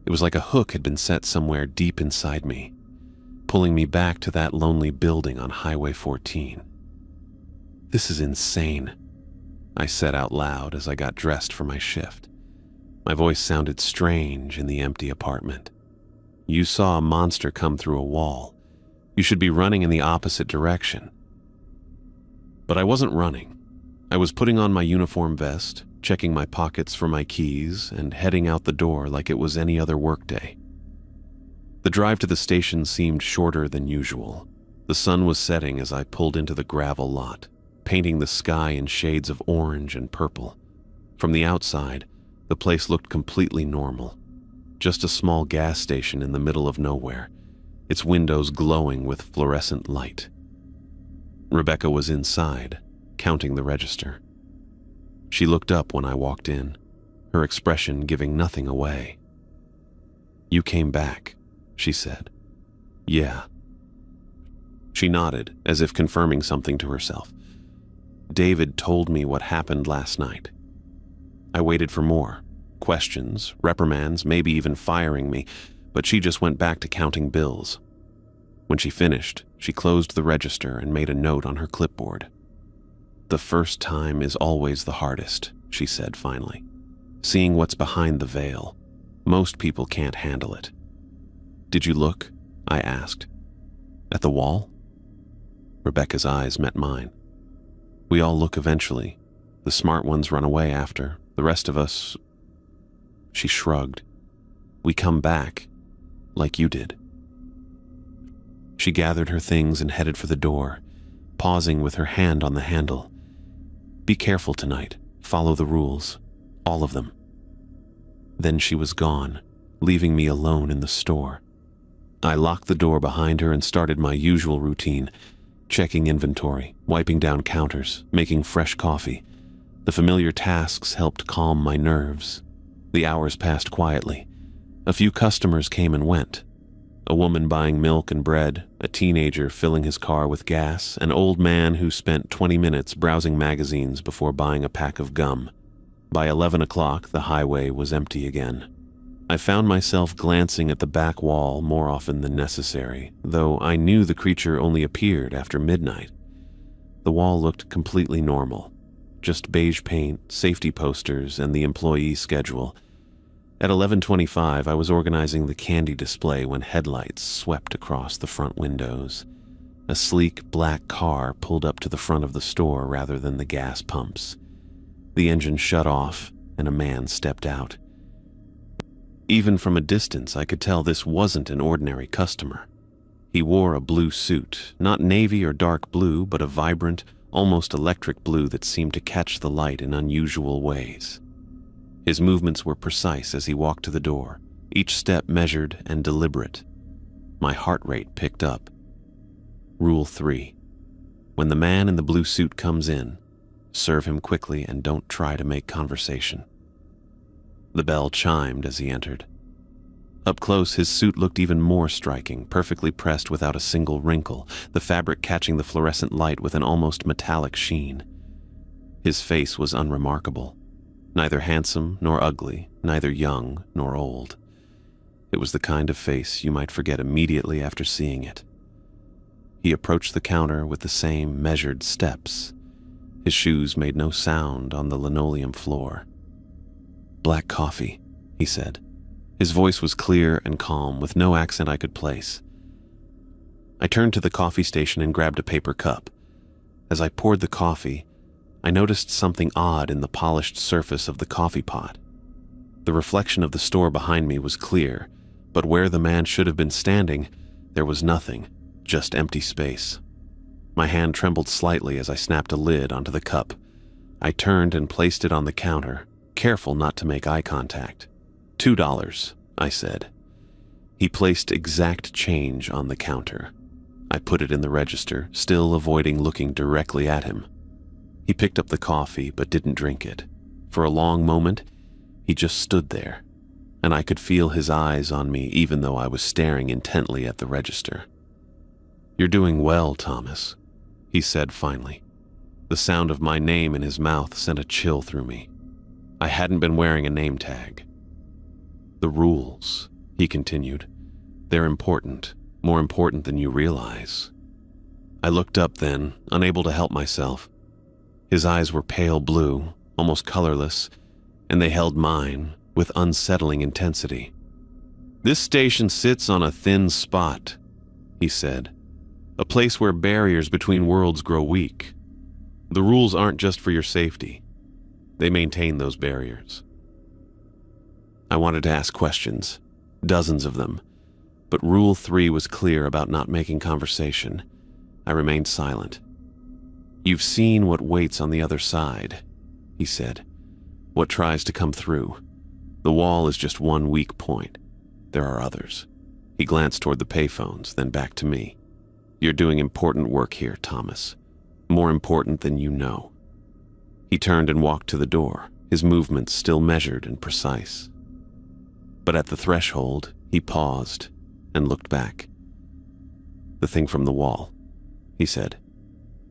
It was like a hook had been set somewhere deep inside me, pulling me back to that lonely building on Highway 14. This is insane, I said out loud as I got dressed for my shift. My voice sounded strange in the empty apartment. You saw a monster come through a wall. You should be running in the opposite direction. But I wasn't running. I was putting on my uniform vest, checking my pockets for my keys, and heading out the door like it was any other workday. The drive to the station seemed shorter than usual. The sun was setting as I pulled into the gravel lot, painting the sky in shades of orange and purple. From the outside, the place looked completely normal. Just a small gas station in the middle of nowhere, its windows glowing with fluorescent light. Rebecca was inside, counting the register. She looked up when I walked in, her expression giving nothing away. You came back, she said. Yeah. She nodded, as if confirming something to herself. David told me what happened last night. I waited for more. Questions, reprimands, maybe even firing me, but she just went back to counting bills. When she finished, she closed the register and made a note on her clipboard. The first time is always the hardest, she said finally. Seeing what's behind the veil. Most people can't handle it. Did you look? I asked. At the wall? Rebecca's eyes met mine. We all look eventually. The smart ones run away after. The rest of us... She shrugged. We come back, like you did. She gathered her things and headed for the door, pausing with her hand on the handle. Be careful tonight. Follow the rules. All of them. Then she was gone, leaving me alone in the store. I locked the door behind her and started my usual routine, checking inventory, wiping down counters, making fresh coffee. The familiar tasks helped calm my nerves. The hours passed quietly. A few customers came and went. A woman buying milk and bread, a teenager filling his car with gas, an old man who spent 20 minutes browsing magazines before buying a pack of gum. By 11 o'clock, the highway was empty again. I found myself glancing at the back wall more often than necessary, though I knew the creature only appeared after midnight. The wall looked completely normal. Just beige paint, safety posters, and the employee schedule. At 11:25, I was organizing the candy display when headlights swept across the front windows. A sleek black car pulled up to the front of the store rather than the gas pumps. The engine shut off, and a man stepped out. Even from a distance, I could tell this wasn't an ordinary customer. He wore a blue suit, not navy or dark blue, but a vibrant, almost electric blue that seemed to catch the light in unusual ways. His movements were precise as he walked to the door, each step measured and deliberate. My heart rate picked up. Rule 3. When the man in the blue suit comes in, serve him quickly and don't try to make conversation. The bell chimed as he entered. Up close, his suit looked even more striking, perfectly pressed without a single wrinkle, the fabric catching the fluorescent light with an almost metallic sheen. His face was unremarkable. Neither handsome nor ugly, neither young nor old. It was the kind of face you might forget immediately after seeing it. He approached the counter with the same measured steps. His shoes made no sound on the linoleum floor. "Black coffee," he said. His voice was clear and calm, with no accent I could place. I turned to the coffee station and grabbed a paper cup. As I poured the coffee, I noticed something odd in the polished surface of the coffee pot. The reflection of the store behind me was clear, but where the man should have been standing, there was nothing, just empty space. My hand trembled slightly as I snapped a lid onto the cup. I turned and placed it on the counter, careful not to make eye contact. $2, I said. He placed exact change on the counter. I put it in the register, still avoiding looking directly at him. He picked up the coffee but didn't drink it. For a long moment, he just stood there, and I could feel his eyes on me even though I was staring intently at the register. "You're doing well, Thomas," he said finally. The sound of my name in his mouth sent a chill through me. I hadn't been wearing a name tag. "The rules," he continued. "They're important, more important than you realize." I looked up then, unable to help myself. His eyes were pale blue, almost colorless, and they held mine with unsettling intensity. "This station sits on a thin spot," he said. "A place where barriers between worlds grow weak. The rules aren't just for your safety. They maintain those barriers." I wanted to ask questions, dozens of them, but Rule 3 was clear about not making conversation. I remained silent. "You've seen what waits on the other side," he said. "What tries to come through. The wall is just one weak point. There are others." He glanced toward the payphones, then back to me. "You're doing important work here, Thomas. More important than you know." He turned and walked to the door, his movements still measured and precise. But at the threshold, he paused and looked back. "The thing from the wall," he said.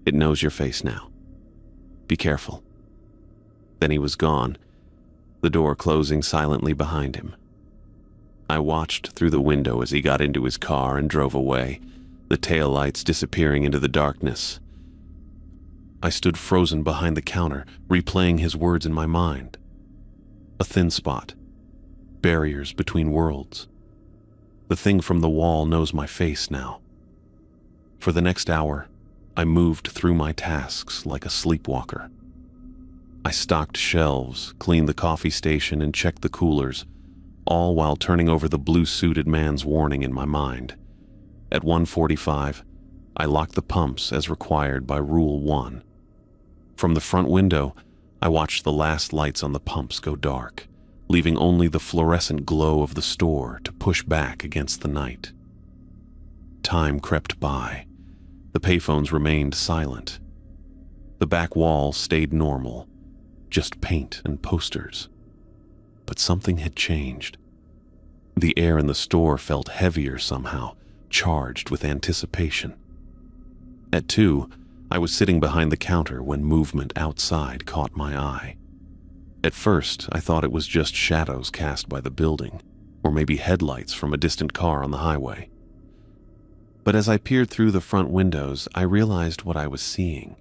"It knows your face now. Be careful." Then he was gone, the door closing silently behind him. I watched through the window as he got into his car and drove away, the taillights disappearing into the darkness. I stood frozen behind the counter, replaying his words in my mind. A thin spot. Barriers between worlds. The thing from the wall knows my face now. For the next hour, I moved through my tasks like a sleepwalker. I stocked shelves, cleaned the coffee station, and checked the coolers, all while turning over the blue-suited man's warning in my mind. At 1:45, I locked the pumps as required by Rule 1. From the front window, I watched the last lights on the pumps go dark, leaving only the fluorescent glow of the store to push back against the night. Time crept by. The payphones remained silent. The back wall stayed normal, just paint and posters. But something had changed. The air in the store felt heavier somehow, charged with anticipation. At 2, I was sitting behind the counter when movement outside caught my eye. At first, I thought it was just shadows cast by the building, or maybe headlights from a distant car on the highway. But as I peered through the front windows, I realized what I was seeing.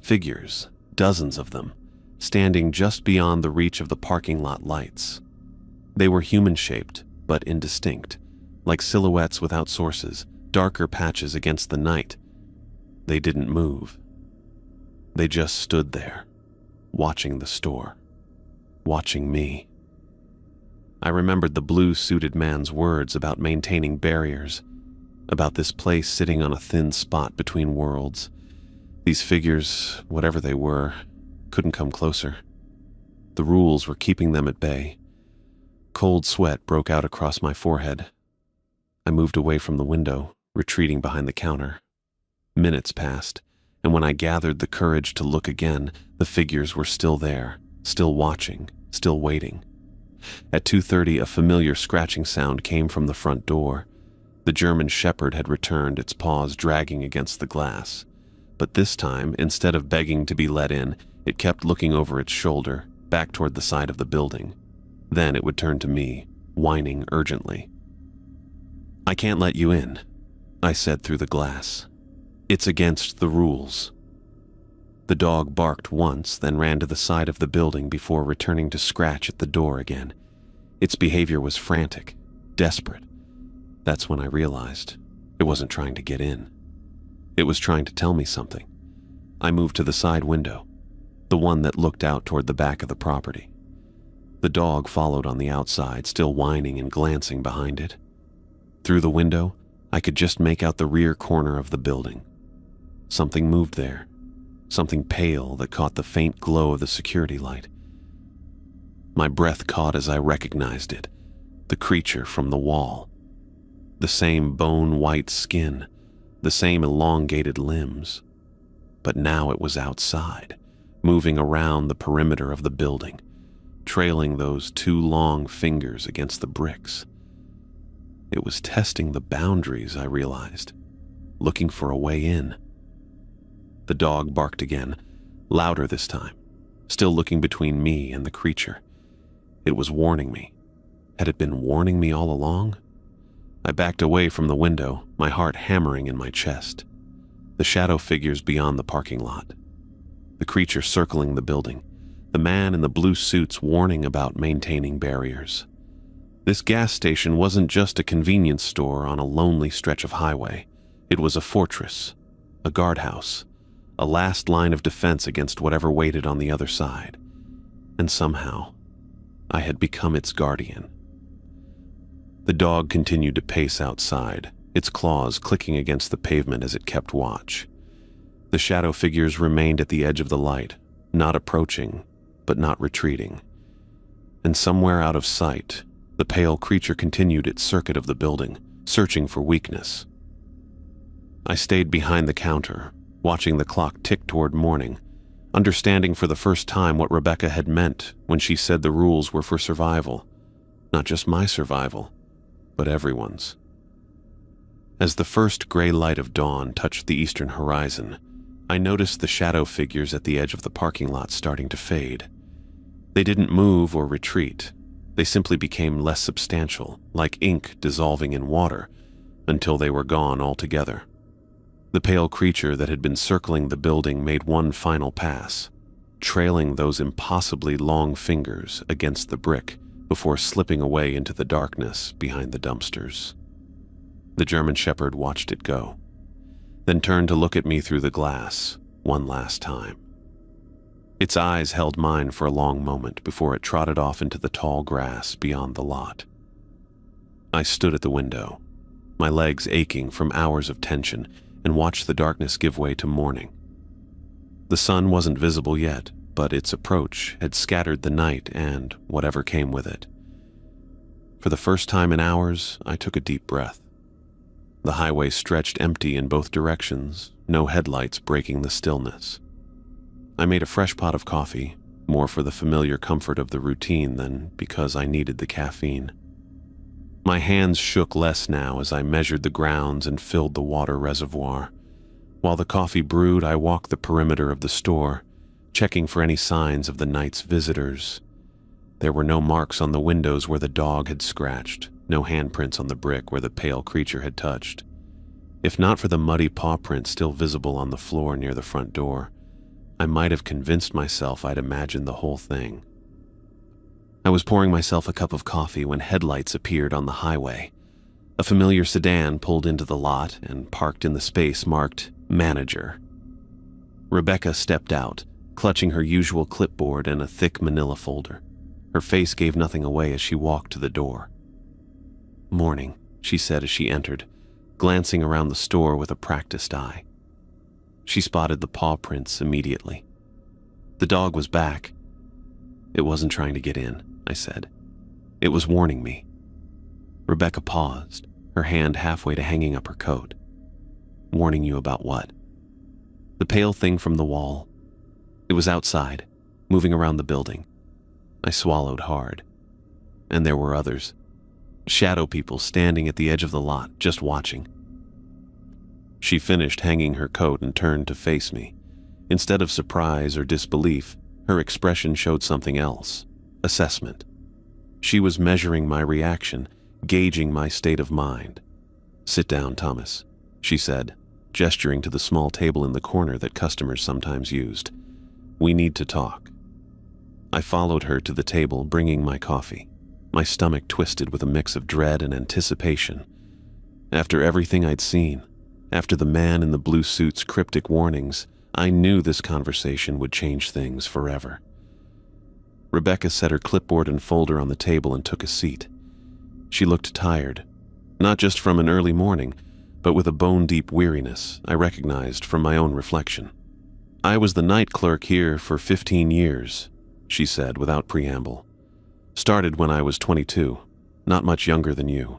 Figures, dozens of them, standing just beyond the reach of the parking lot lights. They were human-shaped, but indistinct, like silhouettes without sources, darker patches against the night. They didn't move. They just stood there, watching the store. Watching me. I remembered the blue-suited man's words about maintaining barriers, about this place sitting on a thin spot between worlds, These figures, whatever they were, couldn't come closer. The rules were keeping them at bay. Cold sweat broke out across my forehead. I moved away from the window, retreating behind the counter. Minutes passed, and when I gathered the courage to look again, the figures were still there, still watching, still waiting. At 2:30, a familiar scratching sound came from the front door. The German Shepherd had returned, its paws dragging against the glass. But this time, instead of begging to be let in, it kept looking over its shoulder, back toward the side of the building. Then it would turn to me, whining urgently. "I can't let you in," I said through the glass. "It's against the rules." The dog barked once, then ran to the side of the building before returning to scratch at the door again. Its behavior was frantic, desperate. That's when I realized it wasn't trying to get in. It was trying to tell me something. I moved to the side window, the one that looked out toward the back of the property. The dog followed on the outside, still whining and glancing behind it. Through the window, I could just make out the rear corner of the building. Something moved there, something pale that caught the faint glow of the security light. My breath caught as I recognized it, the creature from the wall. The same bone-white skin, the same elongated limbs. But now it was outside, moving around the perimeter of the building, trailing those two long fingers against the bricks. It was testing the boundaries, I realized, looking for a way in. The dog barked again, louder this time, still looking between me and the creature. It was warning me. Had it been warning me all along? I backed away from the window, my heart hammering in my chest. The shadow figures beyond the parking lot. The creature circling the building. The man in the blue suits warning about maintaining barriers. This gas station wasn't just a convenience store on a lonely stretch of highway. It was a fortress, a guardhouse, a last line of defense against whatever waited on the other side. And somehow, I had become its guardian. The dog continued to pace outside, its claws clicking against the pavement as it kept watch. The shadow figures remained at the edge of the light, not approaching, but not retreating. And somewhere out of sight, the pale creature continued its circuit of the building, searching for weakness. I stayed behind the counter, watching the clock tick toward morning, understanding for the first time what Rebecca had meant when she said the rules were for survival. Not just my survival, but everyone's. As the first gray light of dawn touched the eastern horizon, I noticed the shadow figures at the edge of the parking lot starting to fade. They didn't move or retreat. They simply became less substantial, like ink dissolving in water, until they were gone altogether. The pale creature that had been circling the building made one final pass, trailing those impossibly long fingers against the brick before slipping away into the darkness behind the dumpsters. The German Shepherd watched it go, then turned to look at me through the glass one last time. Its eyes held mine for a long moment before it trotted off into the tall grass beyond the lot. I stood at the window, my legs aching from hours of tension, and watched the darkness give way to morning. The sun wasn't visible yet, but its approach had scattered the night and whatever came with it. For the first time in hours, I took a deep breath. The highway stretched empty in both directions, no headlights breaking the stillness. I made a fresh pot of coffee, more for the familiar comfort of the routine than because I needed the caffeine. My hands shook less now as I measured the grounds and filled the water reservoir. While the coffee brewed, I walked the perimeter of the store, checking for any signs of the night's visitors. There were no marks on the windows where the dog had scratched, no handprints on the brick where the pale creature had touched. If not for the muddy paw print still visible on the floor near the front door, I might have convinced myself I'd imagined the whole thing. I was pouring myself a cup of coffee when headlights appeared on the highway. A familiar sedan pulled into the lot and parked in the space marked Manager. Rebecca stepped out, clutching her usual clipboard and a thick manila folder. Her face gave nothing away as she walked to the door. "Morning," she said as she entered, glancing around the store with a practiced eye. She spotted the paw prints immediately. The dog was back. It wasn't trying to get in, I said. It was warning me. Rebecca paused, her hand halfway to hanging up her coat. Warning you about what? The pale thing from the wall. It was outside, moving around the building. I swallowed hard. And there were others. Shadow people standing at the edge of the lot, just watching. She finished hanging her coat and turned to face me. Instead of surprise or disbelief, her expression showed something else. Assessment. She was measuring my reaction, gauging my state of mind. "Sit down, Thomas," she said, gesturing to the small table in the corner that customers sometimes used. "We need to talk." I followed her to the table, bringing my coffee. My stomach twisted with a mix of dread and anticipation. After everything I'd seen, after the man in the blue suit's cryptic warnings, I knew this conversation would change things forever. Rebecca set her clipboard and folder on the table and took a seat. She looked tired, not just from an early morning, but with a bone-deep weariness I recognized from my own reflection. "I was the night clerk here for 15 years, she said without preamble. "Started when I was 22, not much younger than you.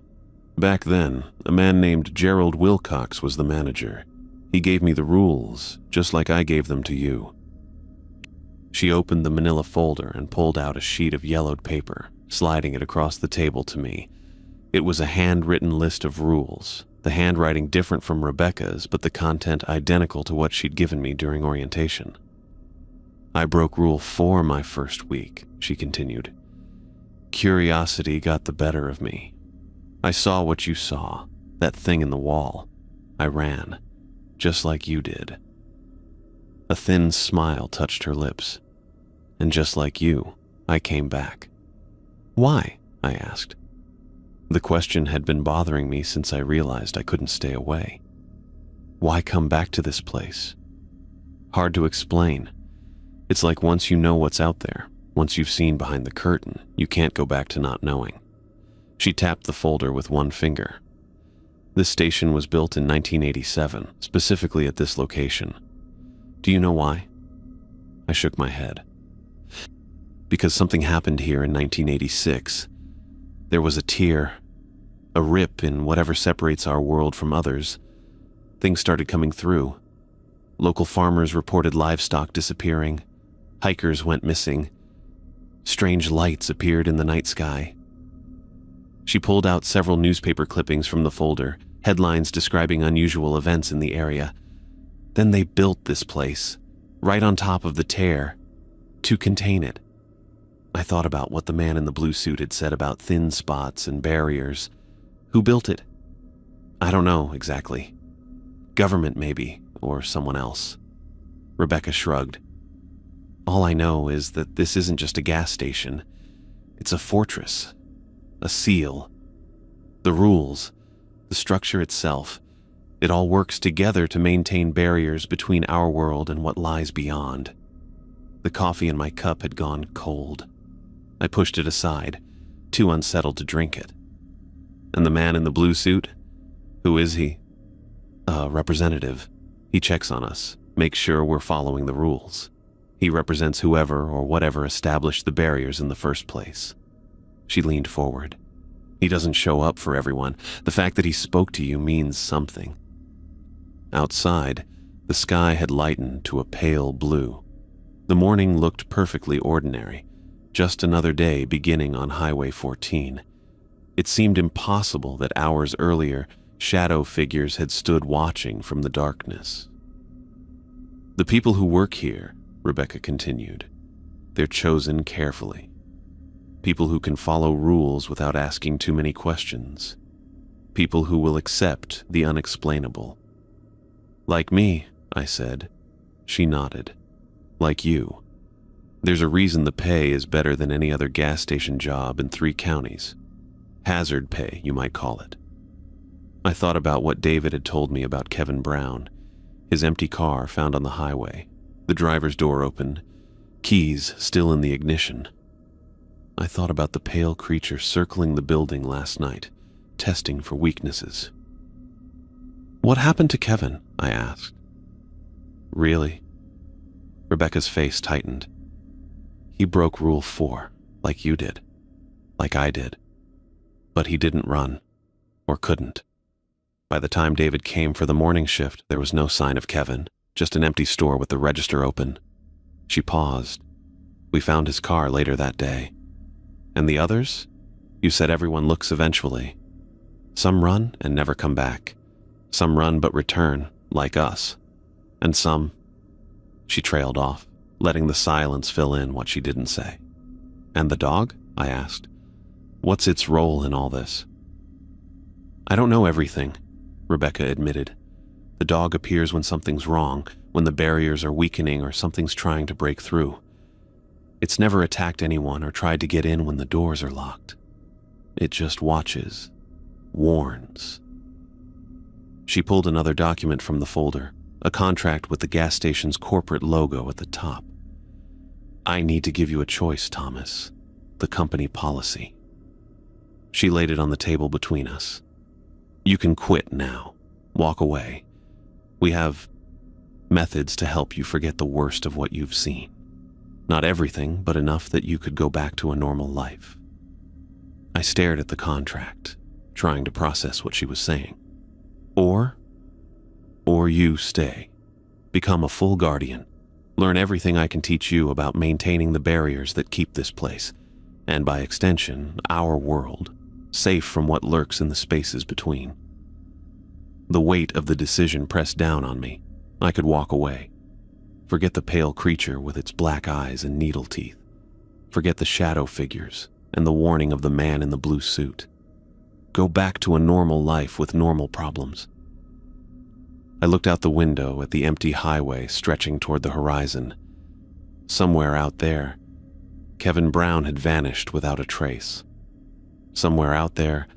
Back then, a man named Gerald Wilcox was the manager. He gave me the rules, just like I gave them to you." She opened the manila folder and pulled out a sheet of yellowed paper, sliding it across the table to me. It was a handwritten list of rules, the handwriting different from Rebecca's, but the content identical to what she'd given me during orientation. "I broke Rule 4 my first week," she continued. "Curiosity got the better of me. I saw what you saw, that thing in the wall. I ran, just like you did." A thin smile touched her lips. "And just like you, I came back." "Why?" I asked. The question had been bothering me since I realized I couldn't stay away. Why come back to this place? Hard to explain. It's like once you know what's out there, once you've seen behind the curtain, you can't go back to not knowing. She tapped the folder with one finger. "This station was built in 1987, specifically at this location. Do you know why?" I shook my head. "Because something happened here in 1986. There was a tear, a rip in whatever separates our world from others. Things started coming through. Local farmers reported livestock disappearing. Hikers went missing. Strange lights appeared in the night sky." She pulled out several newspaper clippings from the folder, headlines describing unusual events in the area. "Then they built this place, right on top of the tear, to contain it." I thought about what the man in the blue suit had said about thin spots and barriers. Who built it? I don't know exactly. Government maybe, or someone else. Rebecca shrugged. "All I know is that this isn't just a gas station. It's a fortress. A seal. The rules, the structure itself, it all works together to maintain barriers between our world and what lies beyond." The coffee in my cup had gone cold. I pushed it aside, too unsettled to drink it. "And the man in the blue suit? Who is he?" "A representative. He checks on us, makes sure we're following the rules. He represents whoever or whatever established the barriers in the first place." She leaned forward. "He doesn't show up for everyone. The fact that he spoke to you means something." Outside, the sky had lightened to a pale blue. The morning looked perfectly ordinary, just another day beginning on Highway 14. It seemed impossible that hours earlier, shadow figures had stood watching from the darkness. "The people who work here," Rebecca continued, "they're chosen carefully. People who can follow rules without asking too many questions. People who will accept the unexplainable." "Like me," I said. She nodded. "Like you. There's a reason the pay is better than any other gas station job in 3 counties. Hazard pay, you might call it." I thought about what David had told me about Kevin Brown, his empty car found on the highway, the driver's door open, keys still in the ignition. I thought about the pale creature circling the building last night, testing for weaknesses. "What happened to Kevin?" I asked. Really? Rebecca's face tightened. He broke Rule 4, like you did, like I did. But he didn't run, or couldn't. By the time David came for the morning shift, there was no sign of Kevin, just an empty store with the register open. She paused. We found his car later that day. And the others? You said everyone looks eventually. Some run and never come back. Some run but return, like us. And some... She trailed off, letting the silence fill in what she didn't say. And the dog? I asked. What's its role in all this? I don't know everything, Rebecca admitted. The dog appears when something's wrong, when the barriers are weakening or something's trying to break through. It's never attacked anyone or tried to get in when the doors are locked. It just watches, warns. She pulled another document from the folder, a contract with the gas station's corporate logo at the top. I need to give you a choice, Thomas. The company policy. She laid it on the table between us. You can quit now. Walk away. We have methods to help you forget the worst of what you've seen. Not everything, but enough that you could go back to a normal life. I stared at the contract, trying to process what she was saying. Or you stay. Become a full guardian. Learn everything I can teach you about maintaining the barriers that keep this place, and by extension, our world, safe from what lurks in the spaces between. The weight of the decision pressed down on me. I could walk away. Forget the pale creature with its black eyes and needle teeth. Forget the shadow figures and the warning of the man in the blue suit. Go back to a normal life with normal problems. I looked out the window at the empty highway stretching toward the horizon. Somewhere out there, Kevin Brown had vanished without a trace. Somewhere out there,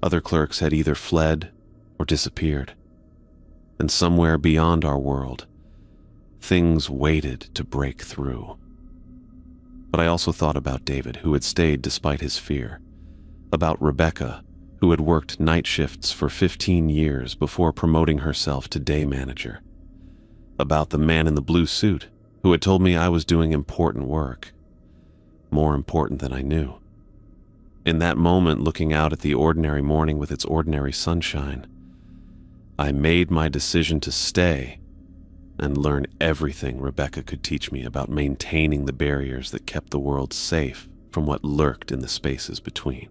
other clerks had either fled or disappeared. And somewhere beyond our world, things waited to break through. But I also thought about David, who had stayed despite his fear. About Rebecca, who had worked night shifts for 15 years before promoting herself to day manager. About the man in the blue suit, who had told me I was doing important work. More important than I knew. In that moment, looking out at the ordinary morning with its ordinary sunshine, I made my decision to stay and learn everything Rebecca could teach me about maintaining the barriers that kept the world safe from what lurked in the spaces between.